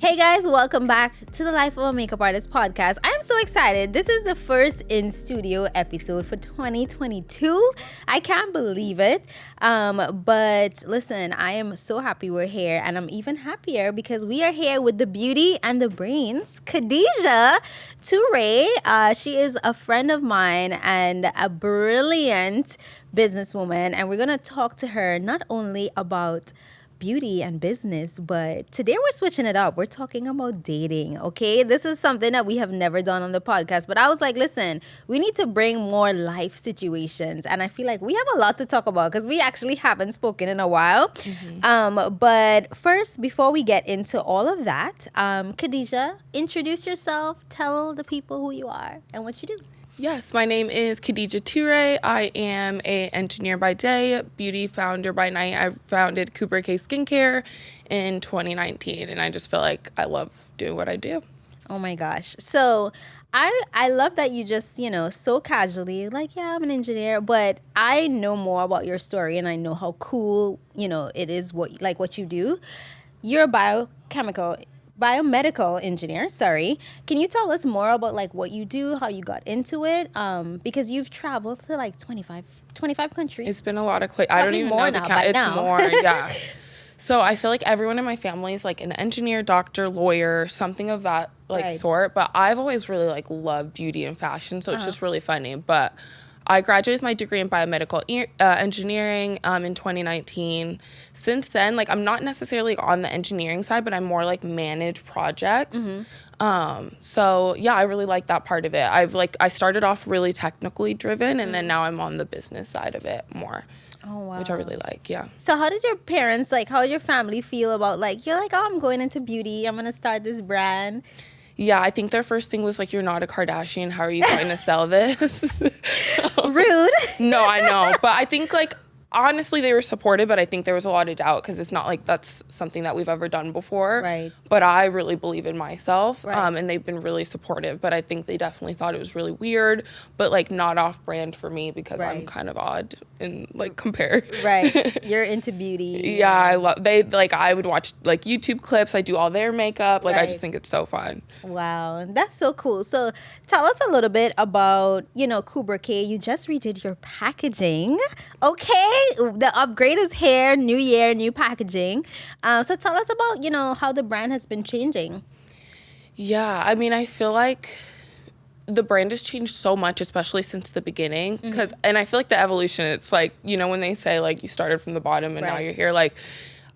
Hey guys, welcome back to the Life of a Makeup Artist podcast. I am so excited. This is the first in studio episode for 2022. I can't believe it. But listen, I am so happy we're here, and I'm even happier because we are here with the beauty and the brains, Khadidja Toure. She is a friend of mine and a brilliant businesswoman, and we're going to talk to her not only about beauty and business, but today we're switching it up. We're talking about dating, okay? This is something that we have never done on the podcast, but I was like, listen, we need to bring more life situations, and I feel like we have a lot to talk about because we actually haven't spoken in a while. But first, before we get into all of that, Khadidja, introduce yourself, tell the people who you are and what you do. Yes, my name is Khadidja Toure. I am an engineer by day, beauty founder by night. I founded KubraKay Skincare in 2019, and I just feel like I love doing what I do. Oh my gosh. So I love that you just, so casually, like, yeah, I'm an engineer, but I know more about your story and I know how cool, it is what you do. You're a biomedical engineer, sorry. Can you tell us more about like what you do, how you got into it? Because you've traveled to like 25 countries. It's been a lot of I don't even know the count. It's now. More, yeah. So I feel like everyone in my family is like an engineer, doctor, lawyer, something of that sort. But I've always really like loved beauty and fashion, so it's just really funny. But I graduated with my degree in biomedical engineering in 2019. Since then, like, I'm not necessarily on the engineering side, but I'm more like manage projects. So yeah, I really like that part of it. I started off really technically driven, and then now I'm on the business side of it more. Oh, wow. Which I really like, yeah. So how did your parents, how did your family feel about, you're like, oh, I'm going into beauty, I'm going to start this brand? Yeah, I think their first thing was like, you're not a Kardashian. How are you going to sell this? Rude. No, I know. But I think honestly, they were supportive, but I think there was a lot of doubt because it's not like that's something that we've ever done before. Right. But I really believe in myself, right. And they've been really supportive. But I think they definitely thought it was really weird, but not off brand for me because right. I'm kind of odd and compared. Right. You're into beauty. Yeah, I would watch YouTube clips. I do all their makeup. I just think it's so fun. Wow, that's so cool. So tell us a little bit about KubraKay. You just redid your packaging. Okay. The upgrade is here, new year, new packaging. So tell us about, how the brand has been changing. Yeah, I mean, I feel like the brand has changed so much, especially since the beginning. And I feel like the evolution, it's when they say you started from the bottom and now you're here,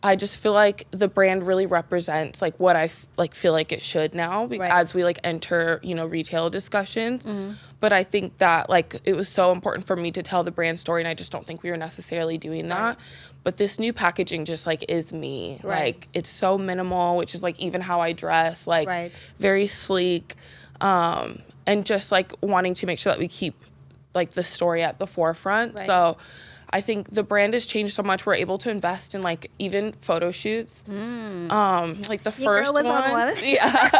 I just feel like the brand really represents what I feel like it should now as we enter retail discussions. But I think that it was so important for me to tell the brand story, and I just don't think we were necessarily doing that. But this new packaging just is me. It's so minimal, which is even how I dress, very sleek, and just wanting to make sure that we keep the story at the forefront. So I think the brand has changed so much. We're able to invest in even photo shoots. The first one, yeah,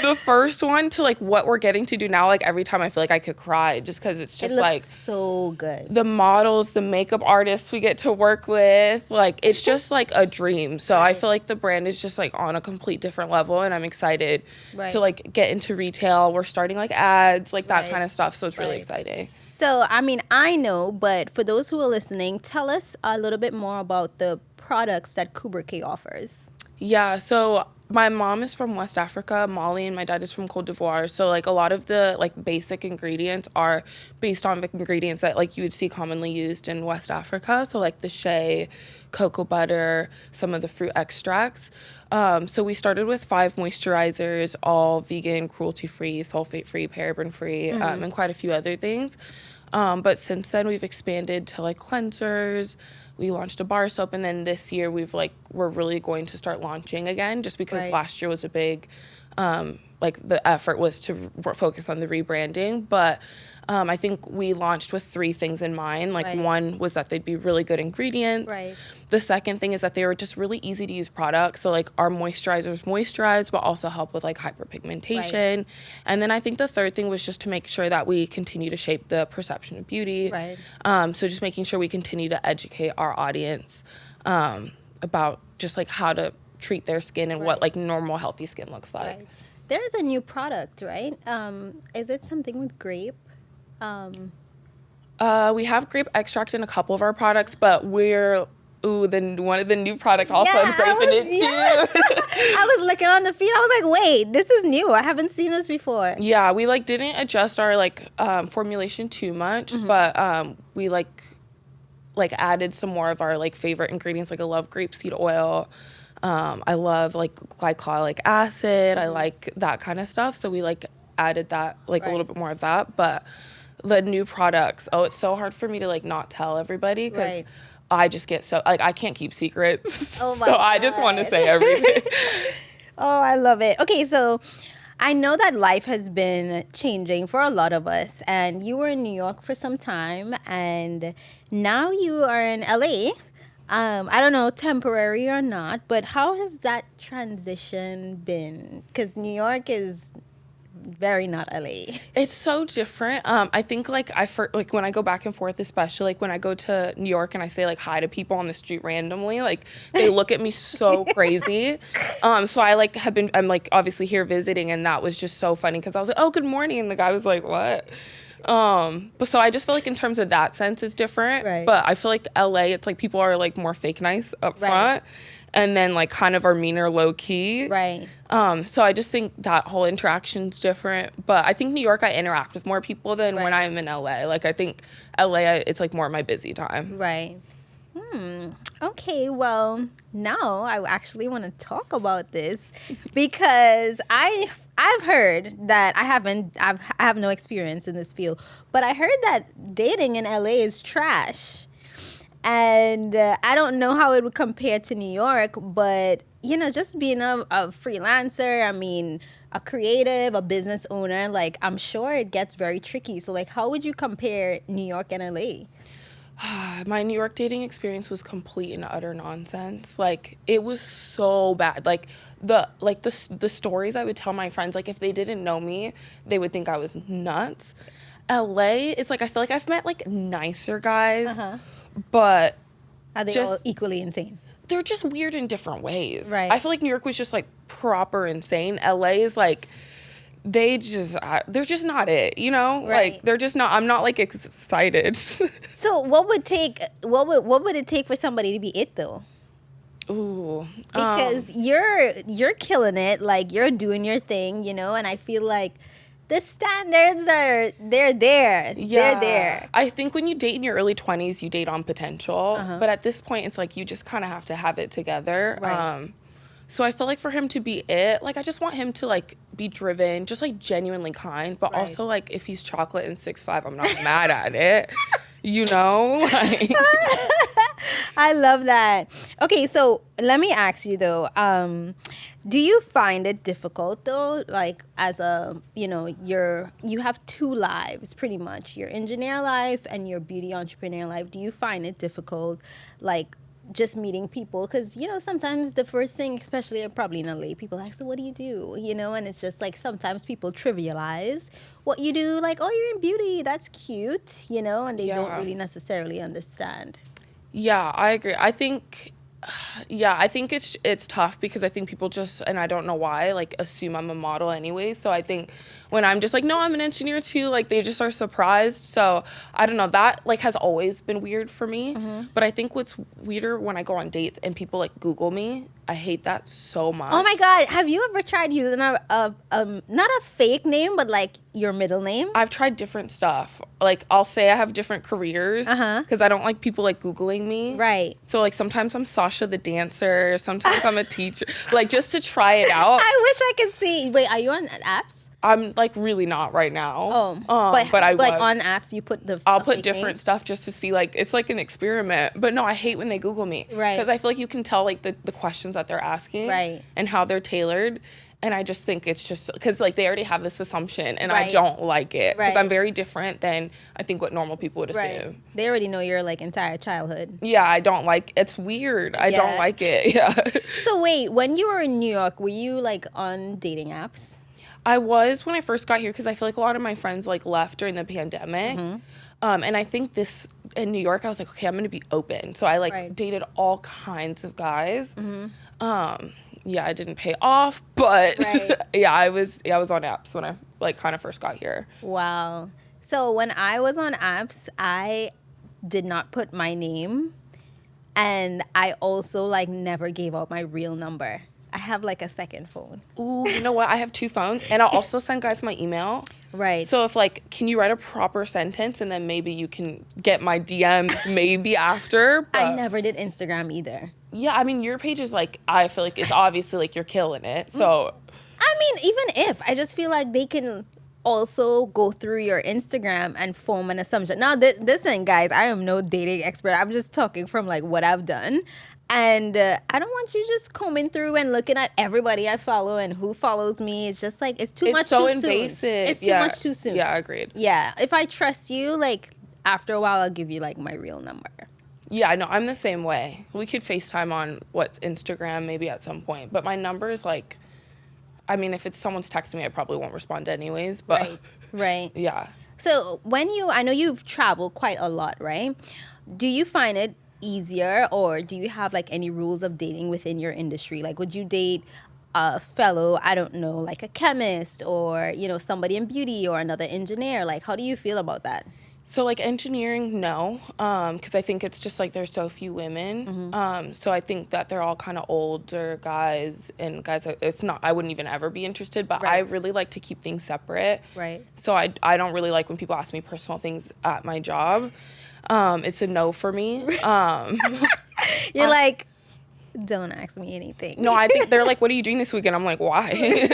the first one to what we're getting to do now. Every time I feel I could cry just because it's just it looks so good. The models, the makeup artists we get to work with, it's just a dream. So I feel the brand is just on a complete different level, and I'm excited to get into retail. We're starting ads, that kind of stuff. So it's really exciting. So, I mean, I know, but for those who are listening, tell us a little bit more about the products that KubraKay offers. Yeah, so my mom is from West Africa, Mali, and my dad is from Côte d'Ivoire. So, a lot of the, basic ingredients are based on ingredients that, you would see commonly used in West Africa. So, the shea, cocoa butter, some of the fruit extracts. So we started with 5 moisturizers, all vegan, cruelty-free, sulfate-free, paraben-free, and quite a few other things. But since then, we've expanded to cleansers. We launched a bar soap, and then this year we're really going to start launching again, just because last year was a big, the effort was to focus on the rebranding. But I think we launched with 3 things in mind. One was that they'd be really good ingredients. The second thing is that they were just really easy to use products. So our moisturizers moisturize, but also help with hyperpigmentation. And then I think the third thing was just to make sure that we continue to shape the perception of beauty. So just making sure we continue to educate our audience about just how to treat their skin and what like normal healthy skin looks like. Right. There's a new product, right? Is it something with grape? We have grape extract in a couple of our products, but we're one of the new products also has grape in it too. I was looking on the feed. I was like, wait, this is new. I haven't seen this before. Yeah, we like didn't adjust our like formulation too much, but we like added some more of our like favorite ingredients. Like I love grapeseed oil. I love like glycolic acid. I like that kind of stuff. So we like added that like a little bit more of that. But the new products, it's so hard for me to like not tell everybody because I just get so like I can't keep secrets. Oh my so God. I just want to say everything. Oh, I love it. Okay, so I know that life has been changing for a lot of us, and you were in New York for some time, and now you are in LA. I don't know, temporary or not, but how has that transition been? Because New York is very not LA. It's so different. I think like when I go back and forth, especially like when I go to New York and I say like hi to people on the street randomly, like they look at me so crazy. So I'm like obviously here visiting, and that was just so funny because I was like, oh, good morning, and the guy was like, what? But so I just feel like in terms of that sense is different. Right. But I feel like LA, it's like people are like more fake nice up front. And then like kind of are meaner low key. Right. So I just think that whole interaction's different. But I think New York I interact with more people than when I'm in LA. Like I think LA it's like more my busy time. Right. Okay, well, now I actually want to talk about this because I've heard that I have no experience in this field, but I heard that dating in LA is trash. And I don't know how it would compare to New York, but, you know, just being a freelancer, I mean, a creative, a business owner, like, I'm sure it gets very tricky. So, like, how would you compare New York and LA? My New York dating experience was complete and utter nonsense. Like, it was so bad. Like, the stories I would tell my friends, like, if they didn't know me, they would think I was nuts. LA, it's like, I feel like I've met, like, nicer guys. But are they all equally insane? They're just weird in different ways. Right. I feel like New York was just like proper insane. LA is like they're just not it, you know? Right. Like they're just not. I'm not like excited. So what would it take for somebody to be it though? Ooh. Because you're killing it, like you're doing your thing, you know, and I feel like the standards they're there. Yeah. They're there. I think when you date in your early 20s, you date on potential. But at this point, it's like you just kind of have to have it together. Right. So I feel like for him to be it, like I just want him to like be driven, just like genuinely kind. But also like if he's chocolate and 6'5", I'm not mad at it. You know? Like I love that. Okay, so let me ask you though, do you find it difficult though, like as a, you know, you have two lives pretty much, your engineer life and your beauty entrepreneur life. Do you find it difficult, like just meeting people? Because, you know, sometimes the first thing, especially probably in LA, people ask, so what do? You know, and it's just like sometimes people trivialize what you do, like, oh, you're in beauty, that's cute, you know, and they don't really necessarily understand. Yeah, I agree. I think it's tough because I think people just, and I don't know why, like assume I'm a model anyway. So I think when I'm just like, no, I'm an engineer too, like they just are surprised. So I don't know, that like has always been weird for me. But I think what's weirder when I go on dates and people like Google me, I hate that so much. Oh my God, have you ever tried using not a fake name, but like your middle name? I've tried different stuff. Like I'll say I have different careers because I don't like people like Googling me. Right. So like sometimes I'm Sasha the dancer, sometimes I'm a teacher, like just to try it out. I wish I could see. Wait, are you on apps? I'm like really not right now. But I like was. On apps you put I'll put different stuff just to see, like it's like an experiment. But no, I hate when they Google me. Right. Because I feel like you can tell like the questions that they're asking. Right. And how they're tailored. And I just think it's just because like they already have this assumption and Right. I don't like it. Because Right. I'm very different than I think what normal people would assume. Right. They already know your like entire childhood. Yeah, I don't like it's weird. I don't like it. Yeah. So wait, when you were in New York, were you like on dating apps? I was when I first got here because I feel like a lot of my friends like left during the pandemic. And I think this in New York, I was like, okay, I'm going to be open. So I like dated all kinds of guys. Yeah, I didn't pay off, but Right. I was on apps when I like kind of first got here. Wow. So when I was on apps, I did not put my name, and I also like never gave out my real number. I have like a second phone. Ooh, you know what? I have 2 phones, and I'll also send guys my email. Right. So if like, can you write a proper sentence, and then maybe you can get my DM maybe after. But I never did Instagram either. yeah, I mean, your page is like, I feel like it's obviously like you're killing it. So I mean, even if, I just feel like they can also go through your Instagram and form an assumption. Now, listen, guys, I am no dating expert. I'm just talking from like what I've done. And I don't want you just combing through and looking at everybody I follow and who follows me. It's just like, it's too much so too invasive. soon. It's too much too soon. Yeah, agreed. Yeah. If I trust you, like after a while, I'll give you like my real number. Yeah, I know. I'm the same way. We could FaceTime on what's Instagram maybe at some point. But my number is like, I mean, if it's someone's texting me, I probably won't respond anyways. But Right. yeah. So I know you've traveled quite a lot, right? Do you find it easier, or do you have like any rules of dating within your industry? Like, would you date a fellow, I don't know, like a chemist, or, you know, somebody in beauty, or another engineer? Like, how do you feel about that? So like engineering, no, because I think it's just like there's so few women. So I think that they're all kind of older guys, and guys, it's not, I wouldn't even ever be interested, but I really like to keep things separate. Right. So I don't really like when people ask me personal things at my job. It's a no for me. You're like, don't ask me anything. No, I think they're like, what are you doing this weekend? I'm like, why?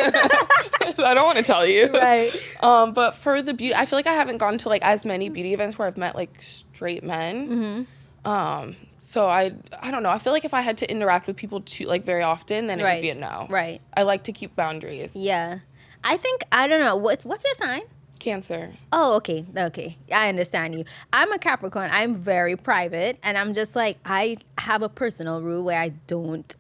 I don't want to tell you. Right. But for the beauty, I feel like I haven't gone to like as many beauty events where I've met like straight men. So I don't know. I feel like if I had to interact with people too like very often, then it would be a no. Right. I like to keep boundaries. Yeah. I think, I don't know, what's your sign? Cancer. Oh, okay. Okay. I understand you. I'm a Capricorn. I'm very private, and I'm just like, I have a personal rule where I don't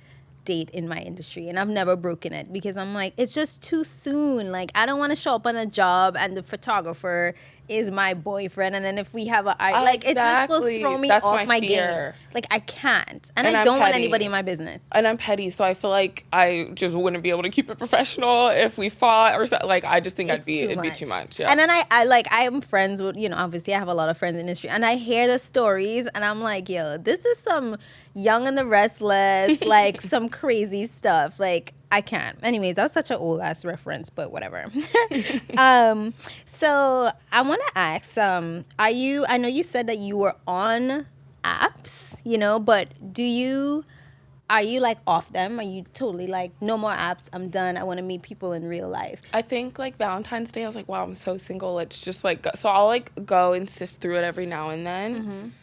date in my industry, and I've never broken it because I'm like, it's just too soon. Like, I don't want to show up on a job and the photographer is my boyfriend, and then if we have like, it just will throw me off my game. Like, I can't, and I don't want anybody in my business. And I'm petty, so I feel like I just wouldn't be able to keep it professional if we fought or something. Like, I just think it'd be too much. Yeah. And then I am friends with, you know, obviously I have a lot of friends in the industry, and I hear the stories, and I'm like, yo, this is some Young and the Restless, like some crazy stuff. Like, I can't. Anyways, that was such an old ass reference, but whatever. So I want to ask, I know you said that you were on apps, you know, but are you like off them? Are you totally like, no more apps, I'm done, I want to meet people in real life? I think like Valentine's Day, I was like, wow, I'm so single. Let's just like go. So I'll like go and sift through it every now and then.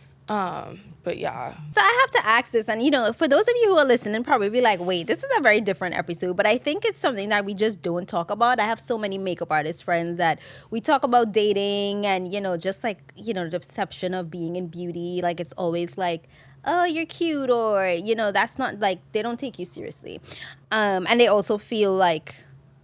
But yeah. So I have to ask this, and you know, for those of you who are listening, probably be like, wait, this is a very different episode, but I think it's something that we just don't talk about. I have so many makeup artist friends that we talk about dating and, you know, just like, you know, the perception of being in beauty. Like, it's always like, oh, you're cute, or, you know, that's not like, they don't take you seriously. And they also feel like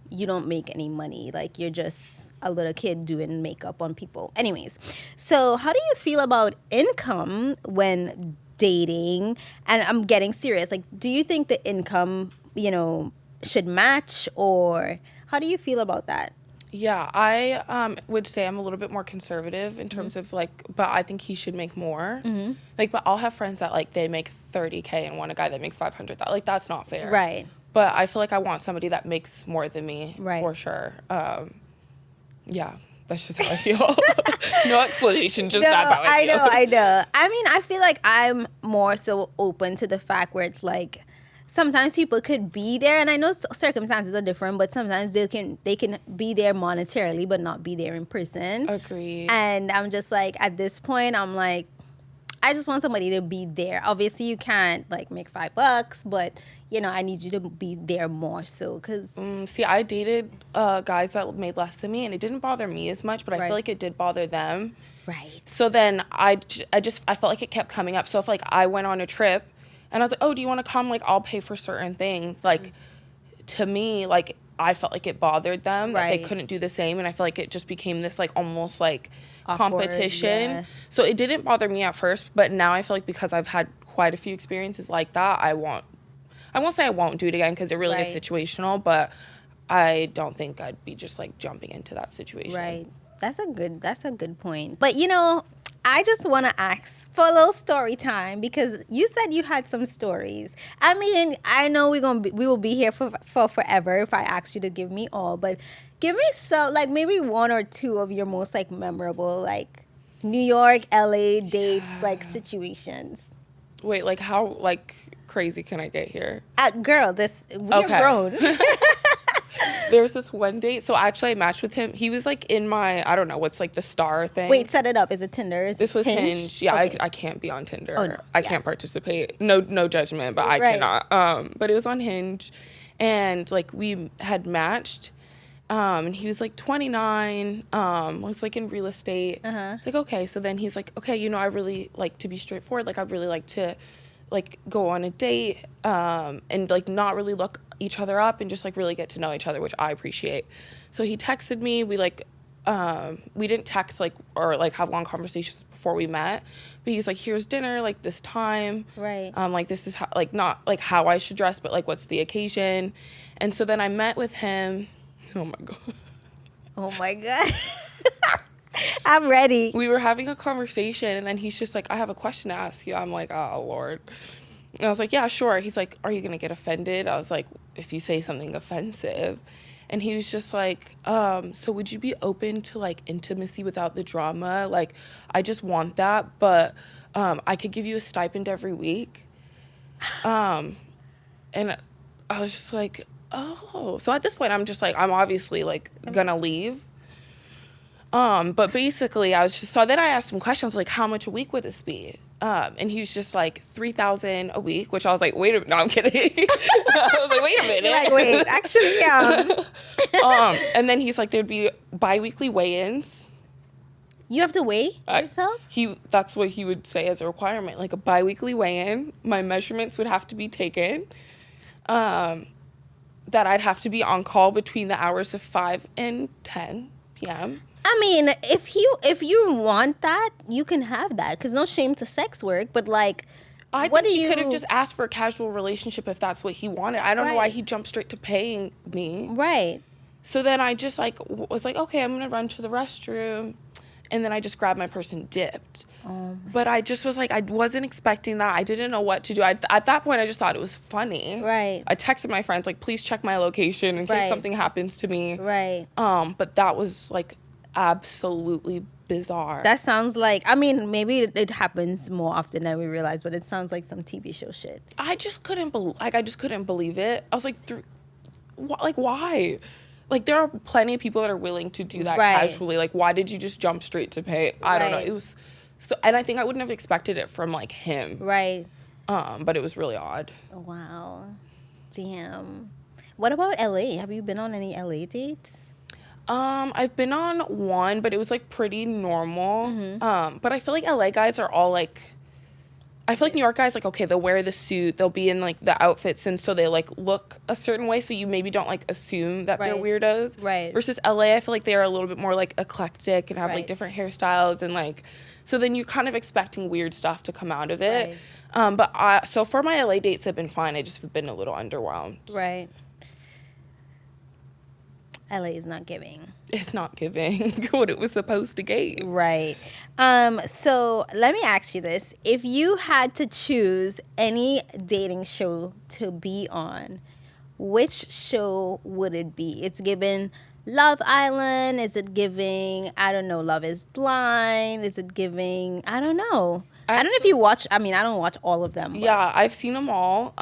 you don't make any money. Like, you're just a little kid doing makeup on people. Anyways, so how do you feel about income when dating? And I'm getting serious. Like, do you think the income, you know, should match, or how do you feel about that? Yeah, I would say I'm a little bit more conservative in terms of like, but I think he should make more. Like, but I'll have friends that like they make $30K and want a guy that makes $500,000. Like, that's not fair. Right. But I feel like I want somebody that makes more than me. Right. For sure. Yeah, that's just how I feel. No explanation, just that's how I feel. I know. I mean, I feel like I'm more so open to the fact where it's like, sometimes people could be there, and I know circumstances are different, but sometimes they can be there monetarily but not be there in person. Agreed. And I'm just like, at this point, I'm like, I just want somebody to be there. Obviously, you can't like make $5, but you know, I need you to be there more so, because see, I dated guys that made less than me, and it didn't bother me as much, but I feel like it did bother them. Right. So then I felt like it kept coming up. So if like I went on a trip and I was like, oh, do you want to come? Like, I'll pay for certain things. Like, to me, like, I felt like it bothered them that they couldn't do the same, and I feel like it just became this like almost like awkward competition. Yeah. So it didn't bother me at first, but now I feel like because I've had quite a few experiences like that, I won't say I won't do it again because it really is Right. situational, but I don't think I'd be just like jumping into that situation. Right. That's a good point. But I just want to ask for a little story time because you said you had some stories. I mean, I know we will be here for forever if I ask you to give me all, but give me some, like maybe one or two of your most like memorable like New York, LA dates, like situations. Wait, like how like crazy can I get here? Girl, we're Okay. grown. There's this one date. So actually, I matched with him. He was like in my, I don't know, what's like the star thing. Wait, set it up. Is it Tinder? Is This it was Hinge. Yeah, Okay. I can't be on Tinder. Oh, no. I Yeah. can't participate. No judgment, but I Right. cannot. But it was on Hinge, and like we had matched. And he was like 29, was like in real estate. It's like, okay. So then he's like, okay, I really like to be straightforward. Like, I really like to like go on a date, and like not really look each other up and just like really get to know each other, which I appreciate. So he texted me. We like, we didn't text like or like have long conversations before we met, but he's like, here's dinner, like this time. Right. Like this is how, like not like how I should dress, but like what's the occasion. And so then I met with him. Oh my God. Oh my God. I'm ready. We were having a conversation and then he's just like, I have a question to ask you. I'm like, oh Lord. And I was like, yeah, sure. He's like, are you going to get offended? I was like, if you say something offensive. And he was just like, so would you be open to like intimacy without the drama? Like, I just want that, but I could give you a stipend every week. And I was just like, oh. So at this point, I'm just like, I'm obviously like gonna leave. But basically, I was just, so then I asked him questions like, how much a week would this be? And he was just like, $3,000 a week, which I was like, wait a minute. No, I'm kidding. I was like, wait a minute. You're like, wait, actually, yeah. And then he's like, there'd be bi-weekly weigh-ins. You have to weigh yourself? That's what he would say as a requirement, like a bi-weekly weigh-in. My measurements would have to be taken. That I'd have to be on call between the hours of 5 and 10 p.m. I mean, if you want that, you can have that. Because no shame to sex work, but like, I what think do he you... could have just asked for a casual relationship if that's what he wanted. I don't know why he jumped straight to paying me. Right. So then I just like was like, okay, I'm gonna run to the restroom, and then I just grabbed my purse and dipped. But I just was like, I wasn't expecting that. I didn't know what to do. At that point, I just thought it was funny. Right. I texted my friends like, please check my location in case something happens to me. Right. But that was like absolutely bizarre. That sounds like, I mean, maybe it happens more often than we realize, but it sounds like some TV show shit. I just couldn't believe it. I was like, why? Like, there are plenty of people that are willing to do that casually. Like, why did you just jump straight to pay? I don't know. It was so, and I think I wouldn't have expected it from like him. Right. But it was really odd. Wow. Damn. What about LA? Have you been on any LA dates? I've been on one, but it was like pretty normal. But I feel like LA guys are all like, I feel like New York guys, like, okay, they'll wear the suit, they'll be in like the outfits, and so they like look a certain way, so you maybe don't like assume that they're weirdos. Right. Versus LA, I feel like they are a little bit more like eclectic and have like different hairstyles, and like, so then you're kind of expecting weird stuff to come out of it. But so for my LA dates have been fine. I just have been a little underwhelmed. Right. LA is not giving. It's not giving what it was supposed to give. Right. So let me ask you this. If you had to choose any dating show to be on, which show would it be? It's given Love Island. Is it giving, I don't know, Love is Blind? Is it giving, I don't know. I don't know if you watch, I mean, I don't watch all of them. But. Yeah, I've seen them all.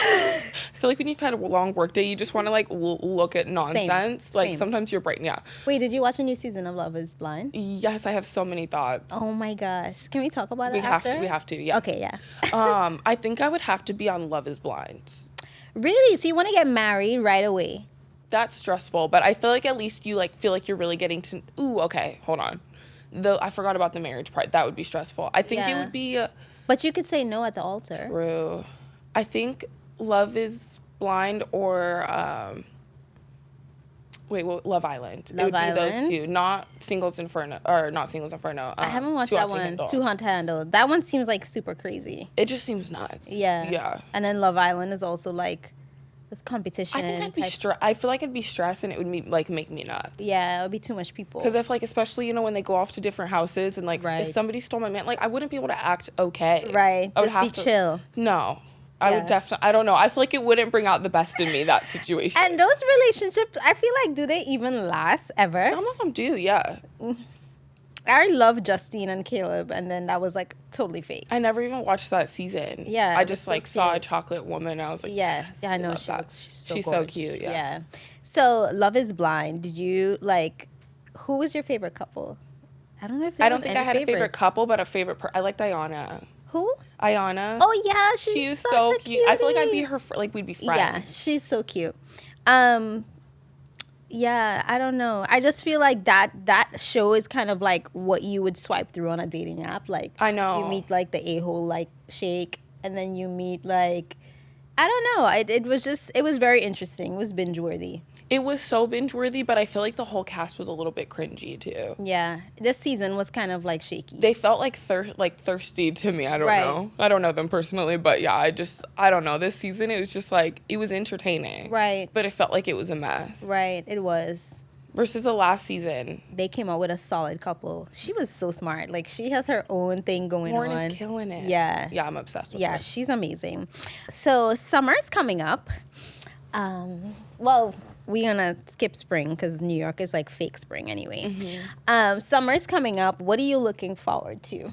I feel like when you've had a long work day, you just want to like look at nonsense. Like sometimes your brain, Wait, did you watch a new season of Love is Blind? Yes, I have so many thoughts. Oh my gosh. Can we talk about it after? We have to, yeah. Okay, yeah. I think I would have to be on Love is Blind. Really? So you want to get married right away? That's stressful, but I feel like at least you like feel like you're really getting to, ooh, okay, hold on. I forgot about the marriage part. That would be stressful. I think it would be... but you could say no at the altar. True. I think Love is Blind or Wait, well, Love Island. Love it would be those Island? two, not Singles Inferno, or not Singles Inferno. I haven't watched Too that Hot to one. Handle. Too Hot to Handle. That one seems like super crazy. It just seems nuts. Yeah. Yeah. And then Love Island is also like this competition. I think I'd be type- I feel like I'd be stressed and it would like make me nuts. Yeah, it would be too much people. Because if like, especially, you know, when they go off to different houses and like Right. if somebody stole my man, like I wouldn't be able to act okay. Right. I would Just have be to, chill. No. I would Yeah. definitely, I don't know. I feel like it wouldn't bring out the best in me, that situation. And those relationships, I feel like, do they even last ever? Some of them do, yeah. I love Justine and Caleb, and then that was like totally fake. I never even watched that season. Yeah, I it just was so like saw a cute. chocolate woman and I was like, Yeah, yes, yeah, I know love she that. looks so She's so gorgeous. cute, yeah. So Love is Blind. Did you like? Who was your favorite couple? I don't know if there I don't was think any I had a favorite favorites. couple, but a favorite. I liked Ayana. Who? Ayana. Oh yeah, she's she was such so a cute. I feel like I'd be cutie. her. Like we'd be Yeah, friends. she's so cute. Yeah, I don't know. I just feel like that show is kind of like what you would swipe through on a dating app. Like I know. you meet like the a-hole like Shake, and then you meet like I don't know. It was very interesting. It was binge worthy. It was so binge worthy, but I feel like the whole cast was a little bit cringy too. Yeah, this season was kind of like shaky. They felt like thirsty to me. I don't Right. know. I don't know them personally, but yeah, I don't know. This season it was just like it was entertaining. Right. But it felt like it was a mess. Right, it was. Versus the last season. They came out with a solid couple. She was so smart. Like she has her own thing going Lauren on. is killing it. Yeah. Yeah, I'm obsessed with Yeah, her. she's amazing. So summer's coming up. Well, we're gonna skip spring because New York is like fake spring anyway. Summer's coming up. What are you looking forward to?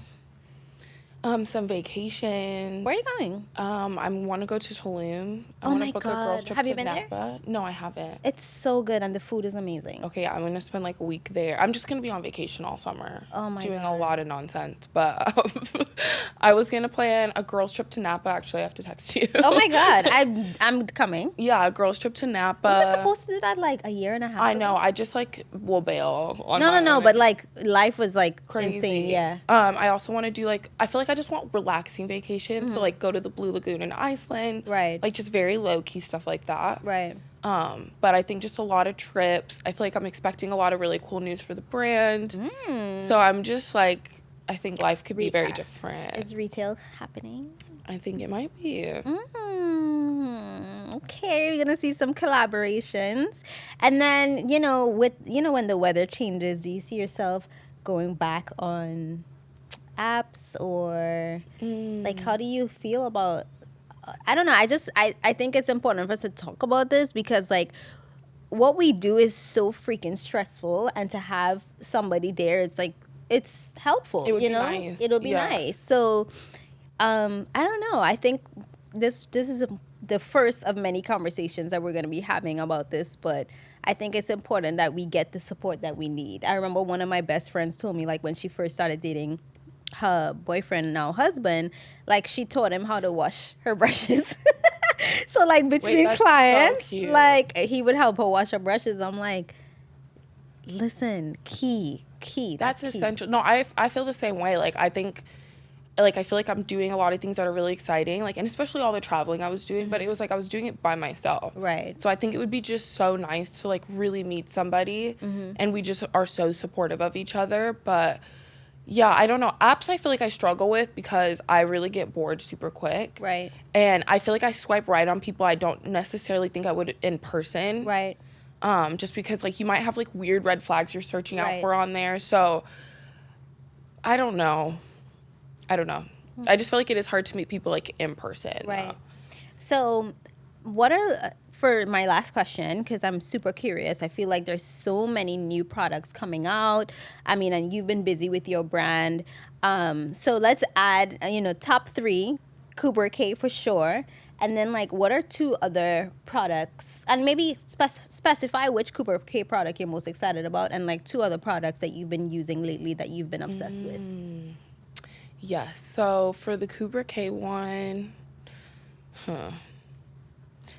Some vacations. Where are you going? I want to go to Tulum. I Oh want my to book a girls God. trip Have to you been there? Napa. No, I haven't. It's so good and the food is amazing. Okay, I'm gonna spend like a week there. I'm just gonna be on vacation all summer. Oh my doing God. a lot of nonsense. But I was gonna plan a girls trip to Napa. Actually, I have to text you. Oh my God, I'm coming. Yeah, a girls trip to Napa. We were supposed to do that like a year and a half I ago. know. I just like will bail on No, my no, own. but like life was like Crazy. insane. Yeah. I also want to do like I feel like I just want relaxing vacation. So like go to the Blue Lagoon in Iceland. Right. Like just very low key stuff like that. Right. But I think just a lot of trips. I feel like I'm expecting a lot of really cool news for the brand. So I'm just like I think life could be very different. Is retail happening? I think it might be. Okay, we're gonna see some collaborations, and then when the weather changes, do you see yourself going back on apps or like how do you feel about? I don't know. I think it's important for us to talk about this because like what we do is so freaking stressful, and to have somebody there, it's like it's helpful. It would be nice. It'll be Yeah. nice. So I don't know. I think this is the first of many conversations that we're going to be having about this, but I think it's important that we get the support that we need. I remember one of my best friends told me like when she first started dating her boyfriend, now husband, like she taught him how to wash her brushes. So like between that's so clients, cute. like he would help her wash her brushes. I'm like, listen, key. That's key. essential. No, I feel the same way. Like I think like I feel like I'm doing a lot of things that are really exciting, like, and especially all the traveling I was doing, but it was like I was doing it by myself. Right. So I think it would be just so nice to like really meet somebody and we just are so supportive of each other. But yeah, I don't know. Apps I feel like I struggle with because I really get bored super quick. Right. And I feel like I swipe right on people I don't necessarily think I would in person. Right. Just because like you might have like weird red flags you're searching out Right. for on there. So I don't know. I just feel like it is hard to meet people like in person. Right. So, what are for my last question? Because I'm super curious. I feel like there's so many new products coming out. I mean, and you've been busy with your brand. So let's add, top 3, KubraKay for sure. And then, like, what are 2 other products? And maybe specify which KubraKay product you're most excited about, and like 2 other products that you've been using lately that you've been obsessed with. Yes. So for the KubraKay one,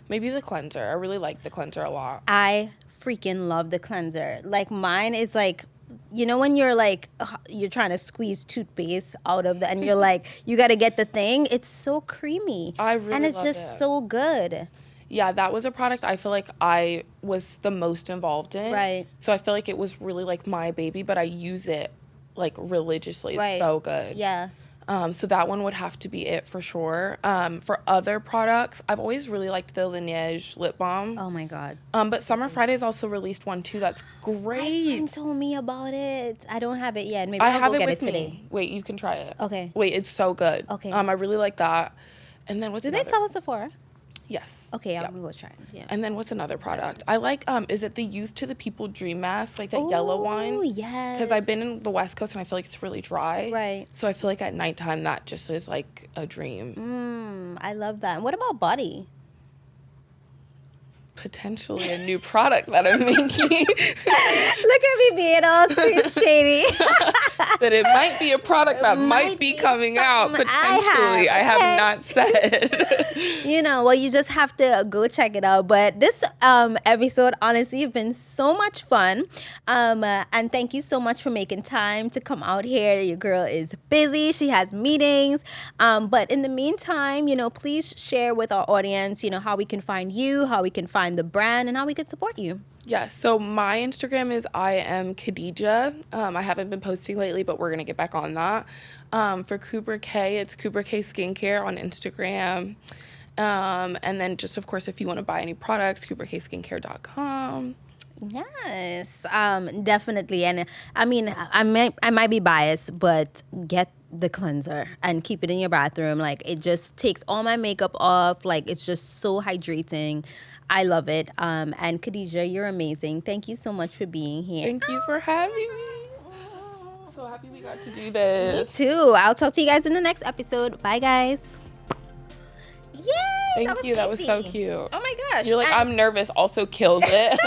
maybe the cleanser. I really like the cleanser a lot. I freaking love the cleanser. Like mine is like, when you're like, you're trying to squeeze toothpaste out of and you're like, you got to get the thing. It's so creamy. I really and it's love just it. so good. Yeah, that was a product I feel like I was the most involved in. Right. So I feel like it was really like my baby, but I use it like religiously. It's Right. so good. Yeah. So that one would have to be it for sure. For other products, I've always really liked the Laneige lip balm. Oh my God. But Summer Fridays also released one too. That's My great. friend told me about it. I don't have it yet. Maybe I I'll have go it get with it today. me. Wait, you can try it. Okay. Wait, it's so good. Okay. I really like that. And then what's Do another? they sell at Sephora? Yes. Okay, Yep. I'm gonna go try it. Yeah. And then what's another product? I like, is it the Youth to the People Dream Mask? Like that yellow one? Oh, yes. Because I've been in the West Coast and I feel like it's really dry. Right. So I feel like at nighttime that just is like a dream. I love that. What about body? Potentially a new product that I'm making. Look at me being all Chris shady. That it might be a product that might be coming out something potentially. I have not said. You know, well, you just have to go check it out. But this episode, honestly, has been so much fun. And thank you so much for making time to come out here. Your girl is busy. She has meetings. But in the meantime, you know, please share with our audience, you know, how we can find you, how we can find the brand, and how we can support you. Yeah, so my Instagram is I am Khadidja. I haven't been posting lately, but we're going to get back on that. For KubraKay, it's KubraKay Skincare on Instagram. And then just, of course, if you want to buy any products, KubraKaySkincare.com. Yes, definitely. And I mean, I might be biased, but get the cleanser and keep it in your bathroom. Like, it just takes all my makeup off. Like, it's just so hydrating. I love it. And Khadidja, you're amazing. Thank you so much for being here. Thank you for having me. So happy we got to do this. Me too. I'll talk to you guys in the next episode. Bye, guys. Yay! Thank you. That was so easy. cute. Oh my gosh. You're like, I'm nervous, also kills it.